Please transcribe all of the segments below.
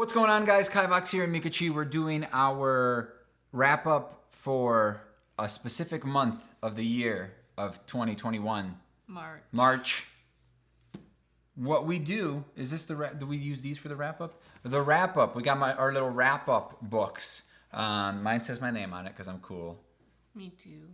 What's going on, guys? Kivox here and Meekachii. We're doing our wrap-up for a specific month of the year of 2021. March. What we do, is this do we use these for the wrap-up? The wrap-up, we got our little wrap-up books. Mine says my name on it because I'm cool. Me too.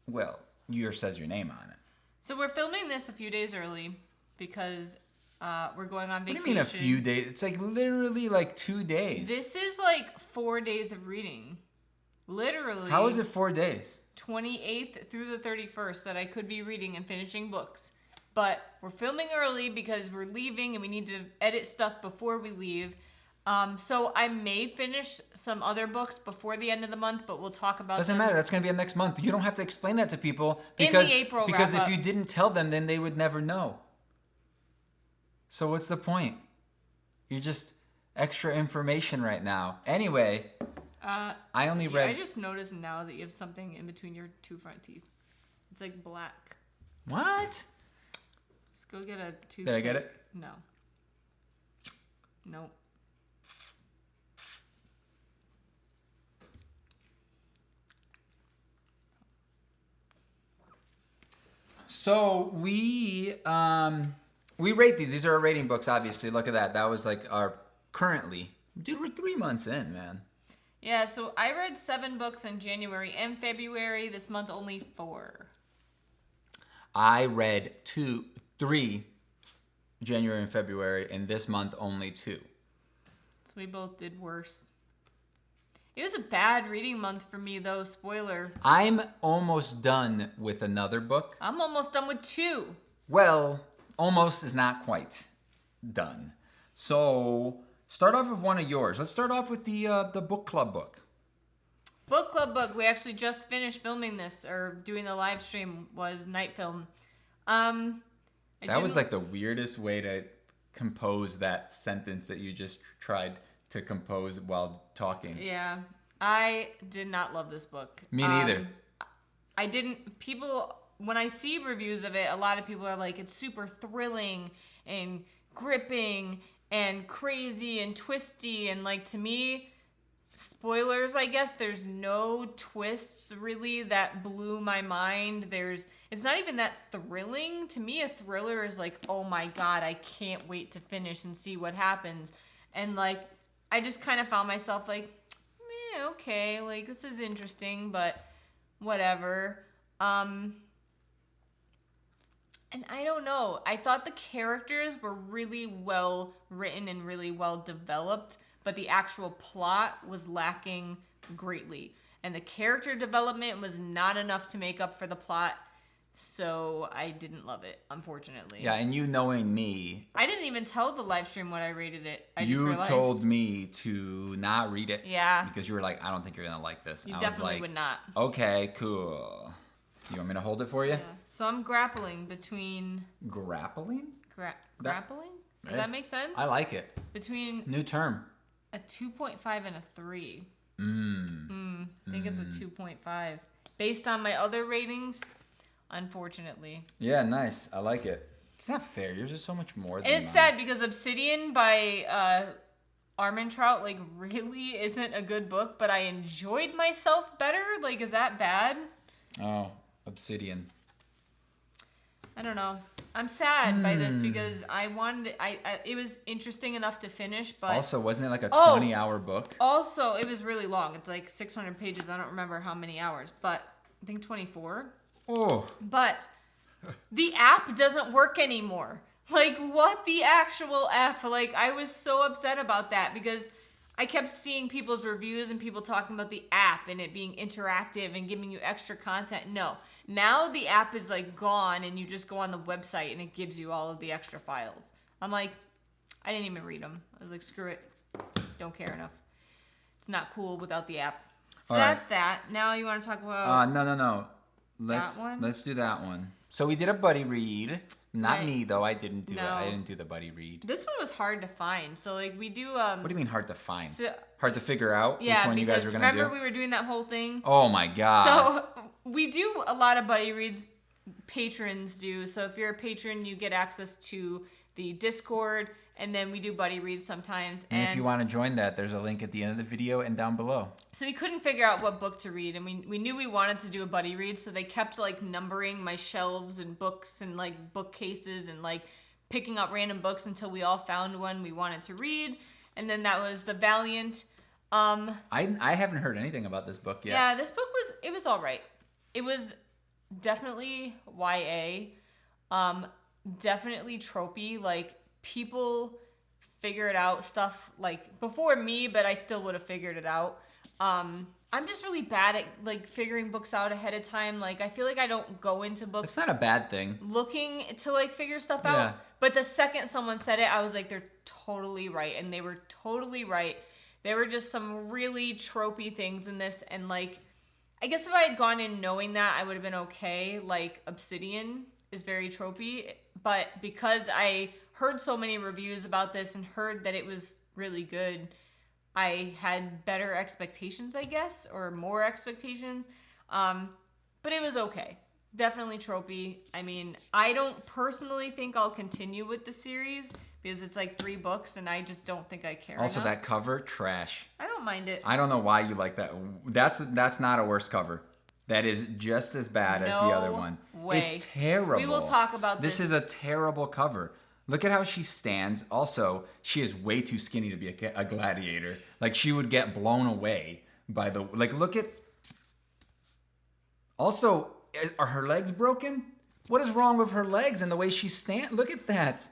Well, yours says your name on it. So we're filming this a few days early because we're going on vacation. What do you mean a few days? It's like literally like 2 days. This is like 4 days of reading. Literally. How is it 4 days? 28th through the 31st that I could be reading and finishing books. But we're filming early because we're leaving and we need to edit stuff before we leave. So I may finish some other books before the end of the month, but we'll talk about Doesn't matter. That's going to be next month. You don't have to explain that to people because, in the April because wrap-up. If you didn't tell them, then they would never know. So what's the point? You're just extra information right now. Anyway, I only read... I just noticed now that you have something in between your two front teeth. It's like black. What? Just go get a toothpick. Did I get it? No. Nope. So we rate these. These are our rating books, obviously. Look at that. That was like our currently. Dude, we're 3 months in, man. Yeah, so I read 7 books in January and February. This month, only 4. I read 3 January and February, and this month only 2. So we both did worse. It was a bad reading month for me, though. Spoiler. I'm almost done with another book. I'm almost done with 2. Well, almost is not quite done. So start off with one of yours. Let's start off with the book club book. Book club book. We actually just finished filming this, or doing the live stream, was Night Film. That was like the weirdest way to compose that sentence that you just tried to compose while talking. Yeah, I did not love this book. Me neither. I didn't. People, when I see reviews of it, a lot of people are like, it's super thrilling and gripping and crazy and twisty. And like, to me, spoilers, I guess, there's no twists really that blew my mind. It's not even that thrilling. To me, a thriller is like, oh my God, I can't wait to finish and see what happens. And like, I just kind of found myself like, okay, like this is interesting, but whatever. And I don't know. I thought the characters were really well written and really well developed, but the actual plot was lacking greatly. And the character development was not enough to make up for the plot. So I didn't love it, unfortunately. Yeah, and you knowing me... I didn't even tell the live stream what I rated it. You told me to not read it. Yeah. Because you were like, I don't think you're going to like this. You definitely would not. Okay, cool. You want me to hold it for you? Yeah. So I'm grappling between... Grappling? Grappling? Does that make sense? I like it. Between... New term. A 2.5 and a 3. I think it's a 2.5. Based on my other ratings... Unfortunately. Yeah, nice. I like it. It's not fair. Yours is so much more than it's mine. sad because Obsidian by Armentrout like really isn't a good book, but I enjoyed myself better. Like, is that bad? Oh, Obsidian. I don't know. I'm sad by this because I wanted it was interesting enough to finish, but also, wasn't it like a 20-hour book? Also, it was really long. It's like 600 pages. I don't remember how many hours, but I think 24. Oh. But the app doesn't work anymore. Like, what the actual F? Like, I was so upset about that because I kept seeing people's reviews and people talking about the app and it being interactive and giving you extra content. No. Now the app is, like, gone and you just go on the website and it gives you all of the extra files. I'm like, I didn't even read them. I was like, screw it. Don't care enough. It's not cool without the app. So that's that. Now you want to talk about... No. Let's do that one. So we did a buddy read. Not me though. I didn't do it. I didn't do the buddy read. This one was hard to find. So like we do. What do you mean hard to find? Hard to figure out which one you guys were gonna do? Remember we were doing that whole thing. Oh my God. So we do a lot of buddy reads. Patrons do. So if you're a patron, you get access to the Discord, and then we do buddy reads sometimes. And if you want to join that, there's a link at the end of the video and down below. So we couldn't figure out what book to read, and we knew we wanted to do a buddy read, so they kept like numbering my shelves and books and like bookcases and like picking up random books until we all found one we wanted to read. And then that was the Valiant. I haven't heard anything about this book yet. Yeah, this book was all right. It was definitely YA, definitely tropey. Like, people figured out stuff like before me, but I still would have figured it out. I'm just really bad at like figuring books out ahead of time. Like, I feel like I don't go into books. It's not a bad thing. Looking to like figure stuff out. But the second someone said it, I was like, they're totally right, and they were totally right. There were just some really tropey things in this, and like, I guess if I had gone in knowing that, I would have been okay. Like, Obsidian is very tropey, but because I heard so many reviews about this and heard that it was really good, I had better expectations, I guess, or more expectations. But it was okay. Definitely tropey. I mean, I don't personally think I'll continue with the series because it's like 3 books and I just don't think I care Also, enough. that cover, trash. I don't mind it. I don't know why you like that. That's not a worse cover. That is just as bad as the other one. Way. It's terrible. We will talk about this. This is a terrible cover. Look at how she stands. Also, she is way too skinny to be a gladiator. Like, she would get blown away by the... Like, look at... Also, are her legs broken? What is wrong with her legs and the way she stands? Look at that.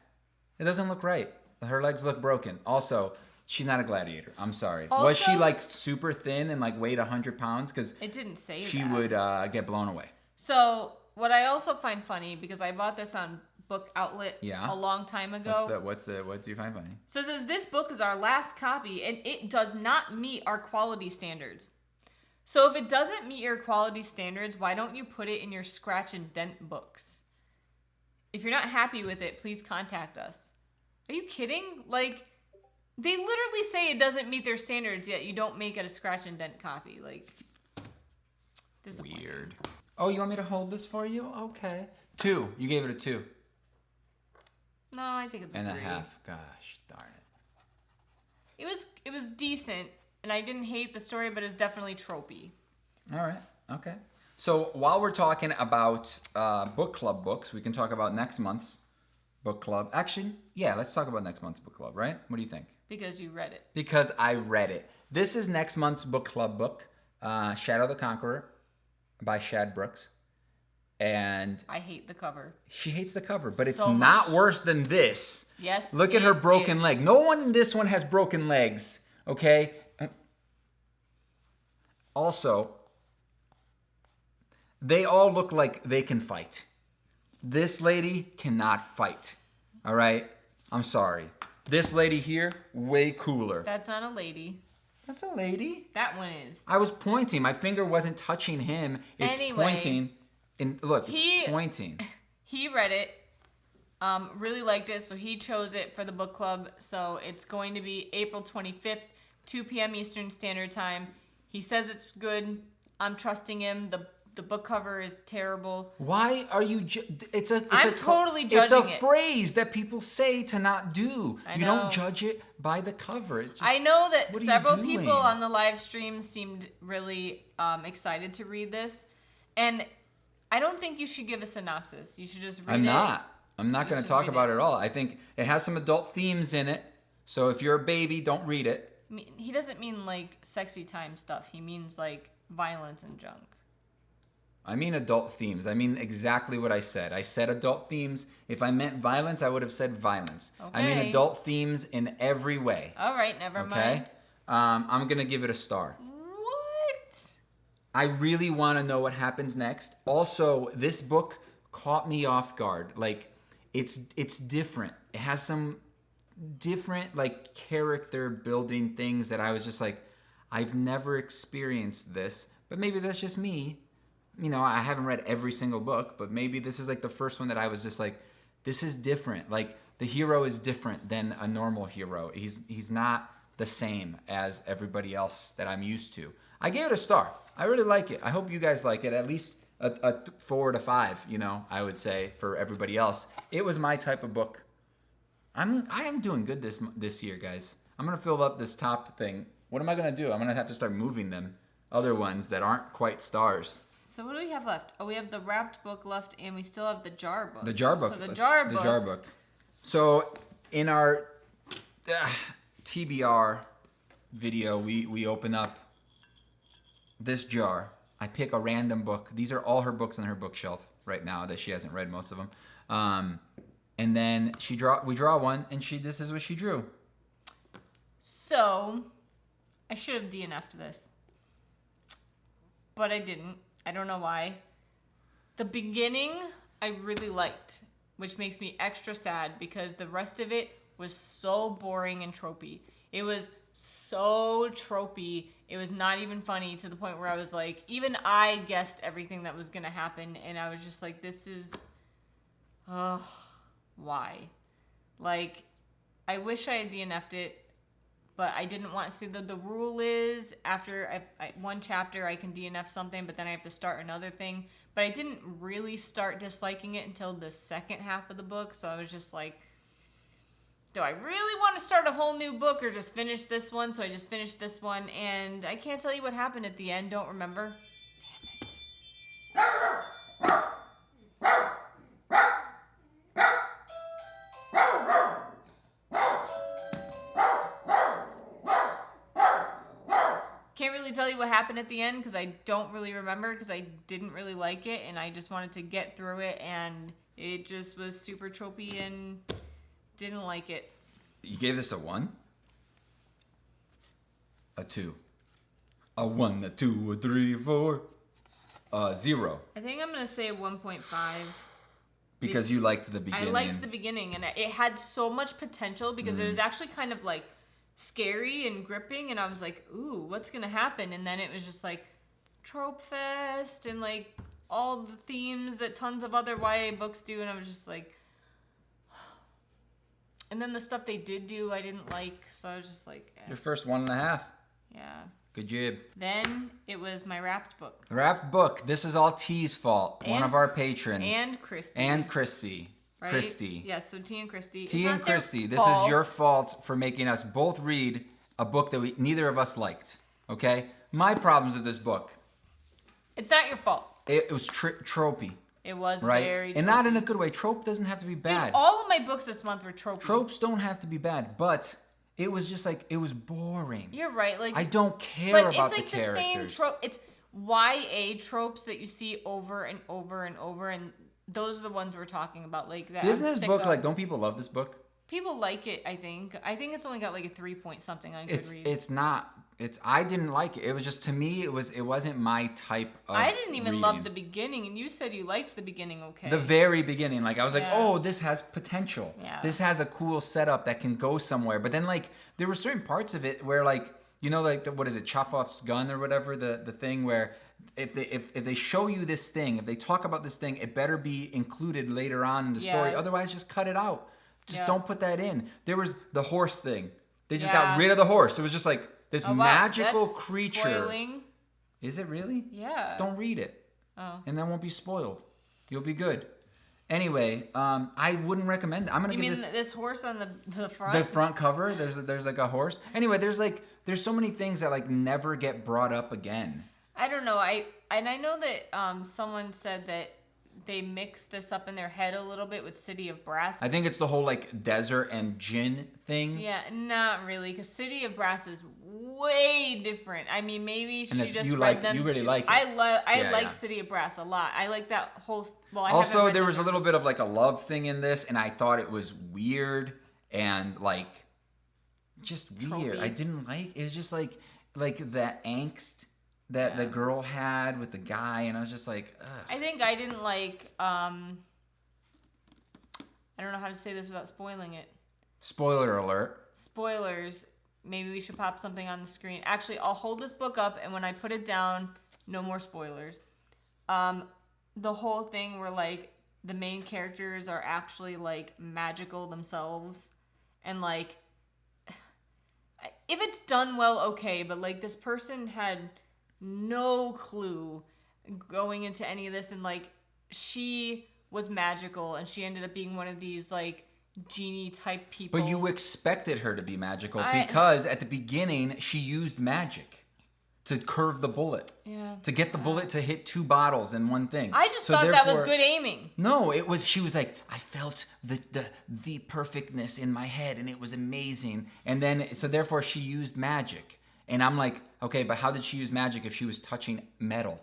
It doesn't look right. Her legs look broken. Also, she's not a gladiator. I'm sorry. Also, was she like super thin and like weighed 100 pounds? Because it didn't say she that. would get blown away. So what I also find funny, because I bought this on Book Outlet Yeah. a long time ago. What do you find funny? So it says this book is our last copy and it does not meet our quality standards. So if it doesn't meet your quality standards, why don't you put it in your scratch and dent books? If you're not happy with it, please contact us. Are you kidding? Like, they literally say it doesn't meet their standards, yet you don't make it a scratch and dent copy. Like, disappointing. Weird. Oh, you want me to hold this for you? Okay. 2. You gave it a 2. No, I think it's a 3. And a half. Gosh, darn it. It was decent, and I didn't hate the story, but it's definitely tropey. All right. Okay. So while we're talking about book club books, we can talk about next month's book club. Actually, yeah, let's talk about next month's book club, right? What do you think? Because you read it. Because I read it. This is next month's book club book, Shadow the Conqueror by Shad Brooks. And I hate the cover. She hates the cover, but it's So not much. worse than this. Yes. Look at her broken is. leg. No one in this one has broken legs, okay? Also, they all look like they can fight. This lady cannot fight, all right? I'm sorry. This lady here, way cooler. That's not a lady. That's a lady. That one is. I was pointing. My finger wasn't touching him. It's Anyway, pointing. And look, it's pointing. He read it, really liked it, so he chose it for the book club. So it's going to be April 25th, 2 p.m. Eastern Standard Time. He says it's good. I'm trusting him. The book cover is terrible. Why are you? I'm totally judging it. It's a phrase that people say to not do. I You know. don't judge it by the cover. It's just, I know that what are you several doing? people on the live stream seemed really excited to read this, and I don't think you should give a synopsis. You should just read it. I'm not going to talk about it at all. I think it has some adult themes in it. So if you're a baby, don't read it. He doesn't mean like sexy time stuff. He means like violence and junk. I mean adult themes. I mean exactly what I said. I said adult themes. If I meant violence, I would have said violence. Okay. I mean adult themes in every way. All right, never Okay? mind. I'm going to give it a star. What? I really want to know what happens next. Also, this book caught me off guard. Like, it's different. It has some different, like, character building things that I was just like, I've never experienced this. But maybe that's just me. You know, I haven't read every single book, but maybe this is like the first one that I was just like, this is different. Like, the hero is different than a normal hero. He's not the same as everybody else that I'm used to. I gave it a star. I really like it. I hope you guys like it. At least a 4 to 5, you know, I would say for everybody else. It was my type of book. I am doing good this year, guys. I'm gonna fill up this top thing. What am I gonna do? I'm gonna have to start moving them. Other ones that aren't quite stars. So what do we have left? Oh, we have the wrapped book left, and we still have the jar book. The jar book. So the jar book. So in our TBR video, we open up this jar. I pick a random book. These are all her books on her bookshelf right now that she hasn't read, most of them. And then we draw one, and this is what she drew. So I should have DNF'd this, but I didn't. I don't know why. The beginning I really liked, which makes me extra sad because the rest of it was so boring and tropey. It was so tropey. It was not even funny, to the point where I was like, even I guessed everything that was gonna happen, and I was just like, this is, why? Like, I wish I had DNF'd it, but I didn't want to see the rule is after one chapter I can DNF something, but then I have to start another thing. But I didn't really start disliking it until the second half of the book, so I was just like, do I really want to start a whole new book or just finish this one? So I just finished this one, and I can't tell you what happened at the end. Don't remember. Damn it. Can't really tell you what happened at the end because I don't really remember, because I didn't really like it and I just wanted to get through it, and it just was super tropey and didn't like it. You gave this a 1? A 2? A 1, a 2, a 3, 4? 0. I think I'm going to say 1.5. Because you liked the beginning. I liked the beginning, and it had so much potential because it was actually kind of like scary and gripping, and I was like, ooh, what's gonna happen? And then it was just like trope fest and like all the themes that tons of other YA books do, and I was just like, and then the stuff they did do I didn't like, so I was just like, Your first 1.5. Yeah. Good job. Then it was my wrapped book. Wrapped book. This is all T's fault. One of our patrons. And Christy. And Christy. Right? Christy. Yes, so T and Christy. T and Christy, this is your fault for making us both read a book that neither of us liked. Okay? My problems with this book. It's not your fault. It was tropey. It was right? very tropey. And not in a good way. Trope doesn't have to be bad. Dude, all of my books this month were tropey. Tropes don't have to be bad, but it was just like, it was boring. You're right. Like, I don't care about the characters. But it's like the same trope. It's YA tropes that you see over and over and over, and those are the ones we're talking about. Like that. Isn't this book like? Don't people love this book? People like it. I think it's only got like a 3 point something on Goodreads. It's not. I didn't like it. It was just, to me, it wasn't my type of. I didn't even reading. love the beginning, and you said you liked the beginning. Okay. The very beginning, like I was like, oh, this has potential. Yeah. This has a cool setup that can go somewhere. But then like there were certain parts of it where like, you know, like what is it, Chekhov's gun or whatever, the thing where if they show you this thing, if they talk about this thing, it better be included later on in the story. Otherwise, just cut it out. Just don't put that in. There was the horse thing. They just got rid of the horse. It was just like this magical creature. Spoiling. Is it really? Yeah. Don't read it. Oh. And that won't be spoiled. You'll be good. Anyway, I wouldn't recommend it. I'm gonna give this. You mean this horse on the front? The front cover. There's like a horse. Anyway, there's so many things that like never get brought up again. I don't know. I know that someone said that they mixed this up in their head a little bit with City of Brass. I think it's the whole like desert and gin thing. Yeah, not really, because City of Brass is way different. I mean, maybe she just read them. You really like it. I like City of Brass a lot. I like that whole. Well, also, there was a little bit of like a love thing in this, and I thought it was weird and like just weird. Tropey. I didn't like. It was just like that angst that the girl had with the guy, and I was just like, ugh. I think I didn't like. I don't know how to say this without spoiling it. Spoiler alert. Spoilers. Maybe we should pop something on the screen. Actually, I'll hold this book up, and when I put it down, no more spoilers. The whole thing where like the main characters are actually like magical themselves, and like if it's done well, okay, but like this person had no clue going into any of this, and like she was magical, and she ended up being one of these like genie type people. But you expected her to be magical because at the beginning she used magic to curve the bullet. Yeah. To get the bullet to hit 2 bottles in one thing. I just thought that was good aiming. No, she was like, I felt the perfectness in my head and it was amazing. And then, so therefore she used magic. And I'm like, okay, but how did she use magic if she was touching metal?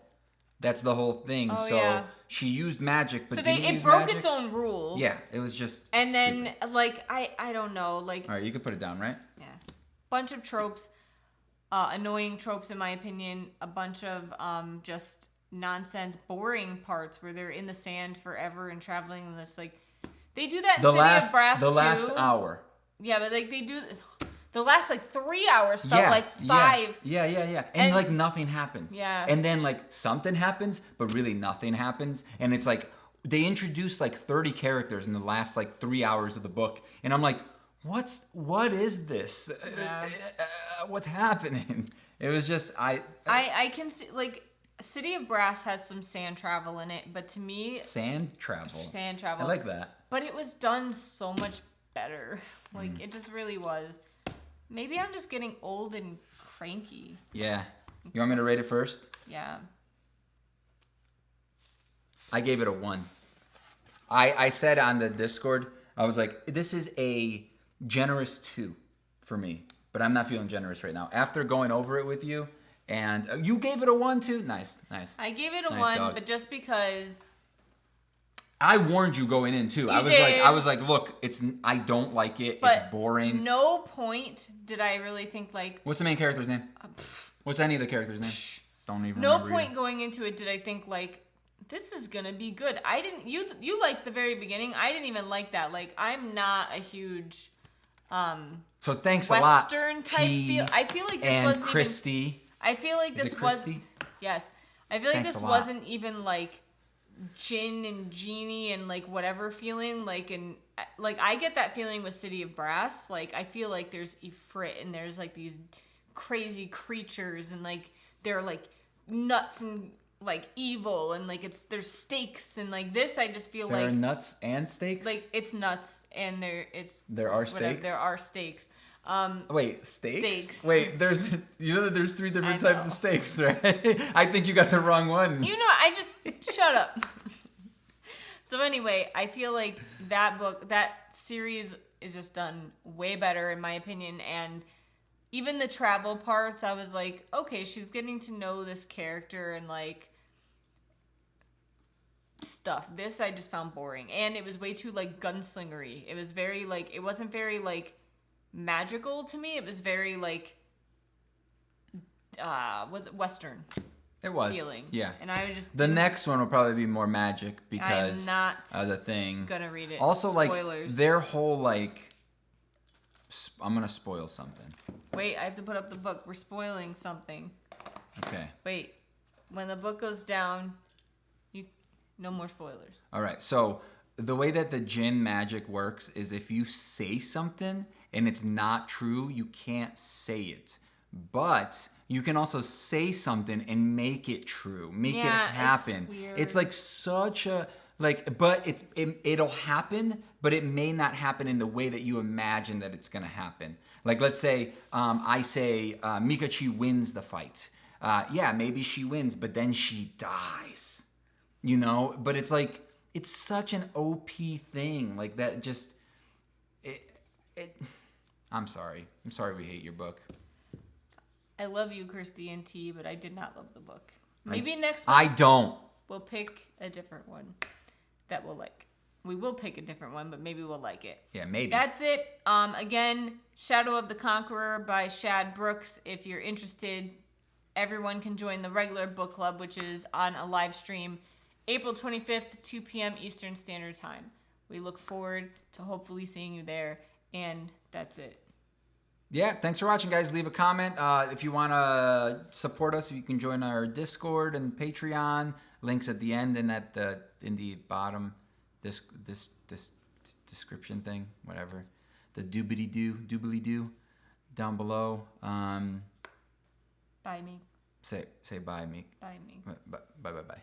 That's the whole thing. Oh, so yeah. she used magic, but so didn't use broke magic. Its own rules. Yeah, it was just And stupid. then, like, I don't know, like... All right, you can put it down, right? Yeah. Bunch of tropes. Annoying tropes, in my opinion. A bunch of just nonsense, boring parts where they're in the sand forever and traveling in this, like... They do that in City of Brass, too. The last hour. Yeah, but, like, they do... The last, like, 3 hours felt like 5. Yeah. And, like, nothing happens. Yeah. And then, like, something happens, but really nothing happens. And it's like, they introduced, like, 30 characters in the last, like, 3 hours of the book. And I'm like, what is this? Yeah. What's happening? It was just, I can see, like, City of Brass has some sand travel in it, but to me... Sand travel. I like that. But it was done so much better. Like, it just really was. Maybe I'm just getting old and cranky. Yeah. You want me to rate it first? Yeah. I gave it a 1. I said on the Discord, I was like, this is a generous 2 for me. But I'm not feeling generous right now. After going over it with you, and you gave it a 1 too? Nice. I gave it a nice 1, dog. but just because... I warned you going in too. I was like, look, I don't like it. But it's boring. No point did I really think like. What's the main character's name? What's any of the characters' name? Don't even. No remember point either. going into it did I think like, this is gonna be good. I didn't. You liked the very beginning. I didn't even like that. Like, I'm not a huge. So thanks Western a lot. type feel. I feel like this and wasn't Christy. Even, I feel like this was. Yes, I feel like Thanks this a lot. wasn't even like. Jin and Genie and like whatever feeling like I get that feeling with City of Brass. Like, I feel like there's Ifrit and there's like these crazy creatures and like they're like nuts and like evil and like there's stakes and like this I just feel there like are nuts and stakes. like it's nuts and there are stakes. There are stakes. Wait, steaks? Steaks. Wait, there's 3 different types of steaks, right? I think you got the wrong one. You know, I just shut up. So anyway, I feel like that series is just done way better in my opinion, and even the travel parts, I was like, okay, she's getting to know this character and like stuff. This I just found boring, and it was way too like gunslingery. It was very like it wasn't very like magical to me. It was very like was it Western? It was. Feeling. Yeah. And I would just the next one will probably be more magic because I'm not of the thing. Gonna read it. Also, Spoilers. like their whole like I'm gonna spoil something. Wait, I have to put up the book. We're spoiling something. Okay. Wait. When the book goes down, no more spoilers. All right. So the way that the Jinn magic works is if you say something and it's not true, you can't say it. But you can also say something and make it true, make it happen. It's weird. It's like such a but it'll happen, but it may not happen in the way that you imagine that it's gonna happen. Like, let's say I say Meekachii wins the fight. Yeah, maybe she wins, but then she dies. You know, but it's like it's such an OP thing, like that. Just I'm sorry we hate your book. I love you, Kirsty and T, but I did not love the book. Maybe next week I don't. We'll pick a different one that we'll like. We will pick a different one, but maybe we'll like it. Yeah, maybe. That's it. Again, Shadow of the Conqueror by Shad Brooks. If you're interested, everyone can join the regular book club, which is on a live stream April 25th, 2 p.m. Eastern Standard Time. We look forward to hopefully seeing you there, and that's it. Yeah, thanks for watching, guys. Leave a comment. If you want to support us, you can join our Discord and Patreon. Links at the end and in the bottom this description thing, whatever. The doobly doo down below. Bye, me. Say bye, Meek. Bye, me. Bye.